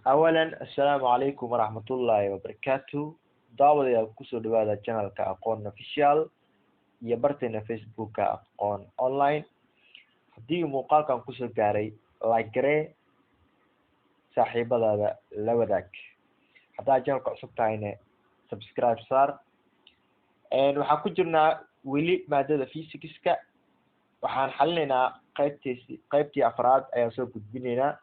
أولا السلام عليكم ورحمة الله وبركاته. دعوة يا كسو دوادا channel كأقون official يبرتنا فيسبوك كأقون online. هدي مقال كان كسو جاري لايكري صاحب هذا لوداك حتى channel كعصب تاعنا سبسكرايب صار. waxaan ku jirnaa weli maadada physics-ka waxaan xalinaynaa qaybtii afraad ayaan soo gudbinaynaa.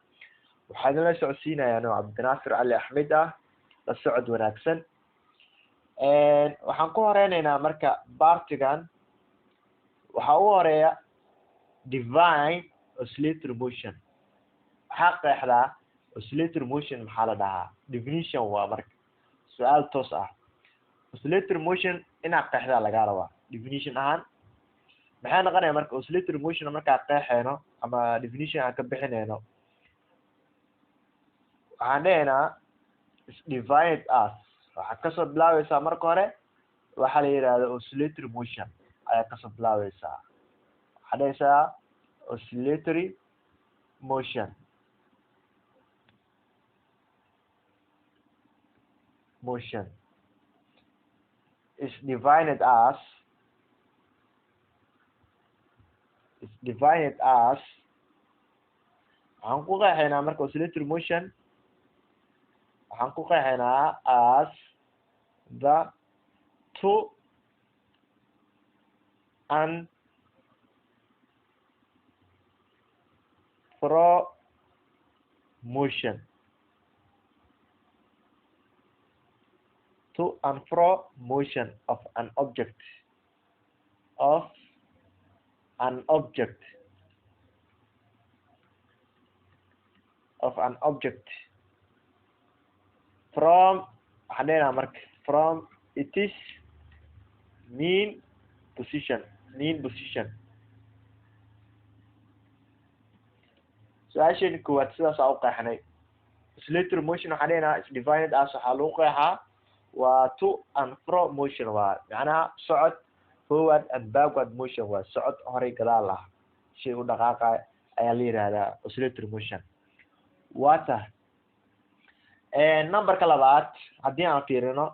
waxaan la socodsiinayaa nooc Cabdinaasir Cali Axmed ah la socod wanaagsan. waxaan ku horeynaynaa marka partigan waxaa u horeeya divine oscillator motion. waxaa qeexdaa oscillator motion maxaa la dhahaa, definition waa marka su-aal toos ah. oscillator motion inaad qeexdaa lagaa rabaa definition ahaan. maxay noqonaya marka oscillator motion markaa qeexeyno ama definition aan ka bixineyno, waxaan dhehaynaa is divided as, waxaad kasoo bilaabeysaa marka hore waxaa la yidhahda oscillator motion ayaad kasoo bilaabeysaa. waxaad dhehaysaa oscillatory motion is divided as waxaan ku qeexaynaa marka oscillator motion waxaan ku qeexaynaa as the to and fro motion. To and fro motion of an object from waxaan marka from it is mean position. su-aasheeni koowaad sidaas aa u qeexnay. oscillator motion waxaan dhehnaa is divided as waxaa lagu qeexaa waa to and fro motion, waa macnaha socod forward and backward motion, waa socod horay gadaal ah shay u dhaqaaqa ayaa la yihahdaa oscillator motion. waata numberka labaad haddii aan fiirino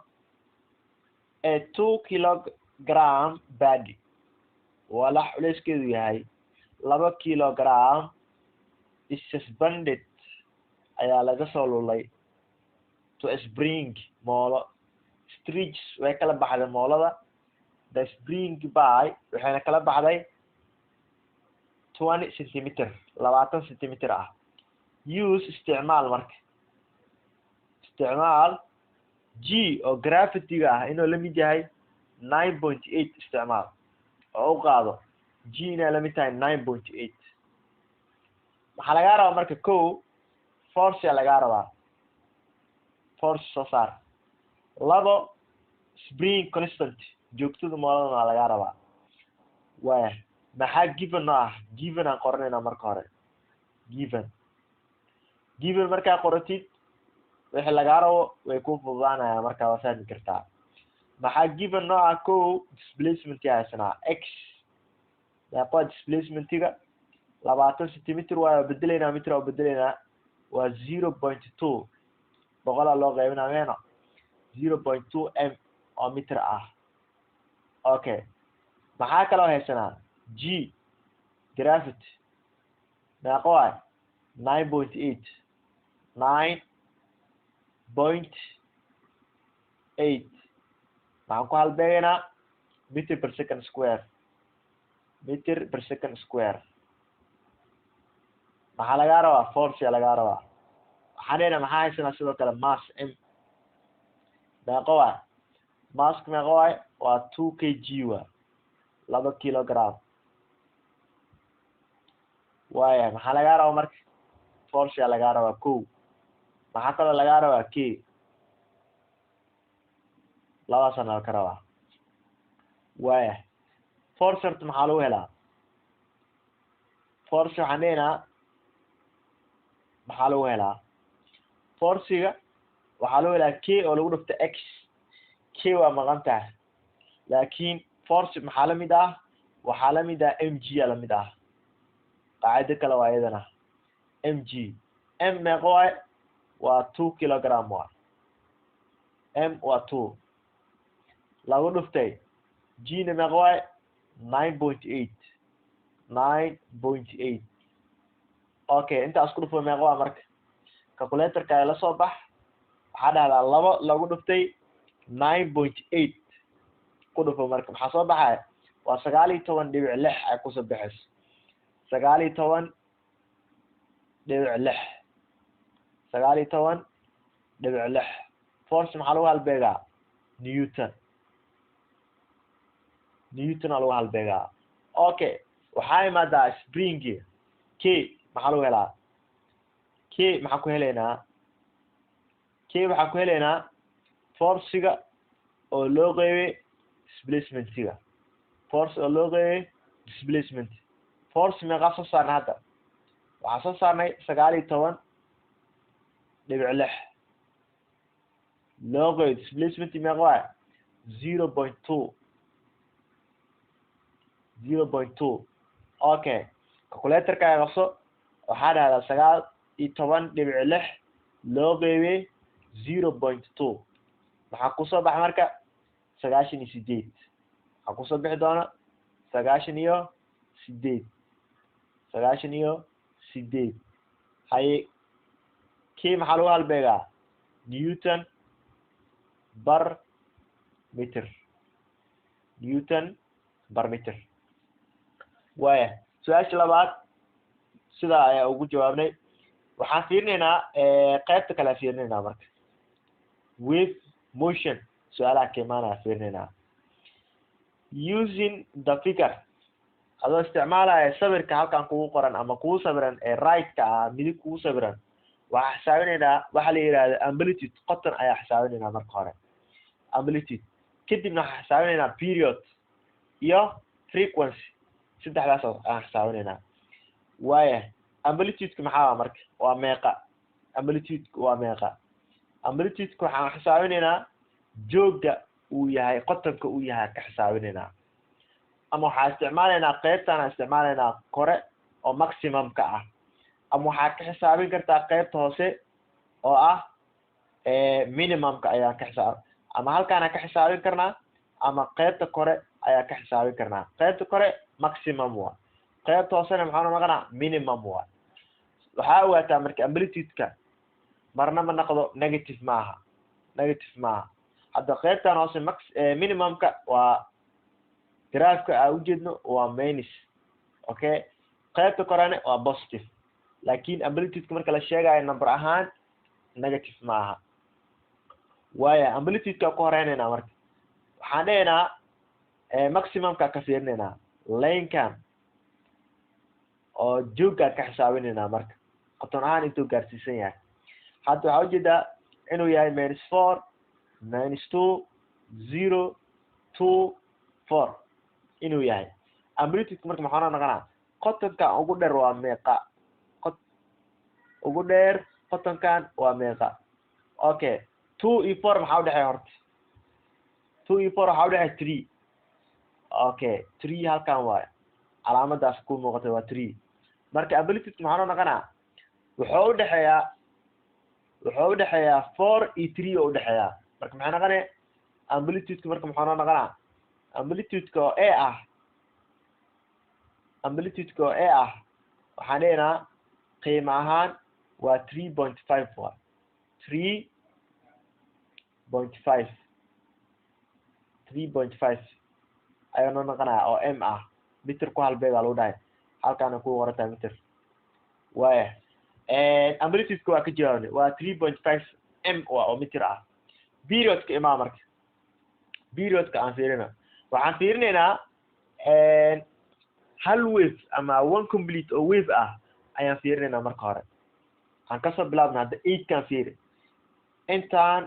2 kilogram body walax culeyskeedu yahay 2 kilogram is suspended ayaa laga soo lulay to a spring moolo. stretch way kala baxday moolada, the spring by waxayna kala baxday 20 centimeter 20 centimeter ah. use isticmaal g oo gravity-ga ah inuu la mid yahay 9.8 isticmaal oo u qaado g inay la mid tahay 9.8. waxaa lagaa rabaa marka ko force lagaa rabaa, force soo saar. labo spring constant joogtada moolada waa lagaa rabaa. waaya maxaa given oo ah, given aan qoranayna marka hore. given markaa qoratid wixii lagaa rabo way ku fududaanaya markaa waa fahmi kartaa. maxaa given oo ah ko displacement haysanaa x meeqo displacementiga 20 centimeter waa bedeleynaa meter waa bedeleynaa waa 0.2 boqolaa loo qaybinaa meeno 0.2 m oo meter ah. okay maxaa kaloo haysanaa g gravity meeqo waay 9.8 waxaan ku halbeegaynaa meter per second square. maxaa lagaa rabaa force lagaa rabaa. waxaan dhehnaa maxaa haysanaa sidoo kale mass m meeqo waay, masska meeqo waay waa 2 kg waa 2 kilogram. waaya maxaa lagaa rabaa marka force lagaa rabaa ko. maxaa kaloo lagaa rabaa k, labadaasana ka rabaa. waaya force horta maxaa lagu helaa, force waxaan dhehnaa maxaa lagu helaa. forciga waxaa lagu helaa k oo lagu dhufto x. k waa maqan tahay laakiin force maxaa lamid ah, waxaa lamid ah mg aa lamid ah. قاعدة كلا وايدنا mg m meeqa waay waa 2 kilogram waa m waa 2 lagu dhuftay g na meeqa waay 9.8 okay inta isku dhufo meeqa waa marka calculator-ka ay la soo bax waxa dhahdaa 2 lagu dhuftay 9.8 ku dhufo marka waxa soo baxay waa 19.6 ay ku soo baxayso 19.6 force maxaa lagu halbeegaa newton lagu halbeegaa okay waxaa imaadaa spring k maxaa lagu helaa k maxaa ku heleynaa force-ga oo loo qeybay displacement-ga force oo loo qeybay displacement force meeqa soo saarnay hadda waxaa soo saarnay 19.6 loo qeybay displacement meeqa waay 0.2 okay calculator-ka ay qabso waxaa dhahdaa 19.6 loo qeybay 0.2 maxaa kusoo baxa marka 98 waxaa kusoo bixi doona 98 haye k maxaa lagu halbeegaa newton per meter waaya su-aasha labaad sidaa ayaa ugu jawaabnay waxaan fiirinaynaa qaybta kale fiirinaynaa marka wave motion su-aalaha ka imaanaya fiirinaynaa using the figure adoo isticmaalaya sawirka halkan kugu qoran ama kugu sawiran ee right-ka ah midig kugu sawiran waxaa xisaabinaynaa waxa la yidhaahdo amplitude qoton ayaa xisaabinaynaa marka hore amplitude kadibna waxaa xisaabinaynaa period iyo frequency saddexdaas aan xisaabinaynaa waaya amplitude-ka maxaa marka waa meeqa amplitude-ka waa meeqa amplitude-ka waxaan xisaabinaynaa jooga uu yahay qotonka uu yahay ka xisaabinaynaa ama waxaa isticmaalaynaa qaybtaan aan isticmaalaynaa kore oo maximum-ka ah ama waxaa ka xisaabin kartaa qaybta hoose oo ah minimum-ka ayaan ka xisaab ama halkaana ka xisaabin karnaa ama qaybta kore ayaa ka xisaabin karnaa qaybta kore maximum waa qaybta hoosena maxaa noqonaa minimum waa waxaa ogaataa marka amplitude-ka marna ma noqdo negative maaha hadda qaybtan hoose minimum-ka waa graph-ka aan ujeedno waa minus okay qaybta korena waa positive laakiin amplitude-ka marka la sheegayo number ahaan negative maaha waaya amplitude-ka ku horeynaynaa marka waxaan dhehaynaa maximum-ka ka fiirinaynaa line-kan oo jooga ka xisaabinaynaa marka qoton ahaan intuu gaarsiisan yahay hadda waxaa ujeedaa inuu yahay -4 -2 0 2 4 inuu yahay amplitude-ka marka maxaa noqonaa qotonkan ugu dheer waa meeqa ugu dheer qotonkan waa meeqa okay 2 iyo 4 maxaa udhexeeya horta 2 iyo 4 waxaa udhexeeya 3 okay 3 halkan waayo calaamadaas ku muuqata waa 3 marka amplitude maxaa noqonaa wuxuu udhexeeyaa 4 iyo 3 oo udhexeeya marka maxay noqonaya amplitude-ka marka maxaa noqonaa amplitude-ka oo waxaan dhehaynaa qiimo ahaan waa 3.5 waa 3.5 ayuu noqonaya oo m ah meter ku halbeega lagu dhahay halkaana ku qorantahay meter waaya amplitude-ka waa ka jawaabnay waa 3.5 m oo meter ah period-ka imaa marka period-ka aan fiirina waxaan fiirinaynaa hal wave ama one complete oo wave ah ayaan fiirinaynaa marka hore aan kasoo bilaabna hadda 8-kan fiiri intaan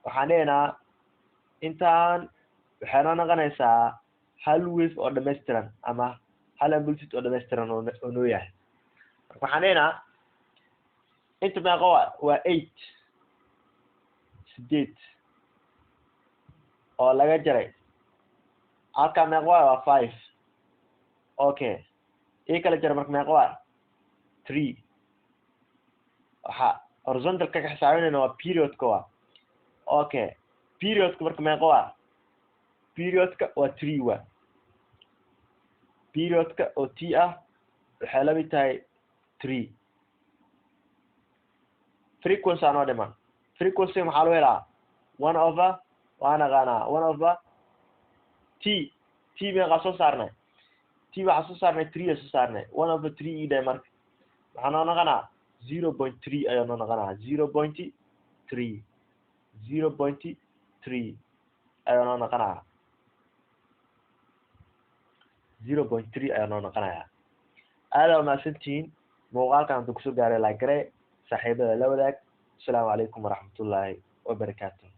waxaan dhehaynaa intaan waxay noo noqonaysaa hal wave oo dhammaystiran ama hal amplitude oo dhammaystiran oo noo yahay marka waxaan dhehaynaa inta meeqa waa 8 oo laga jaray halkaa meeqa waa 5 okay ii kala jara marka meeqa waa 3 waxa horizontal ka xisaabinayna waa period ka waa okay period ka marka meeqa waa period ka waa 3 waa period ka oo t ah waxay la mid tahay 3 frequency aan dhiman frequency maxaa loo helaa 1 over waana qana 1 over t meeqa soo saarnay t waxa soo saarnay 3 soo saarnay 1 over 3 ida marka waxaan noo naqanaa 0.3 ayaa noo naqanaa 0.3 ayaa noo naqanaa 0.3 ayaa noo naqanaya aad ma santiin muuqaalkan inta kusoo gaaray like garee saaxiibada la wadaag. Assalaamu calaykum waraxmatullaahi wabarakaatuh.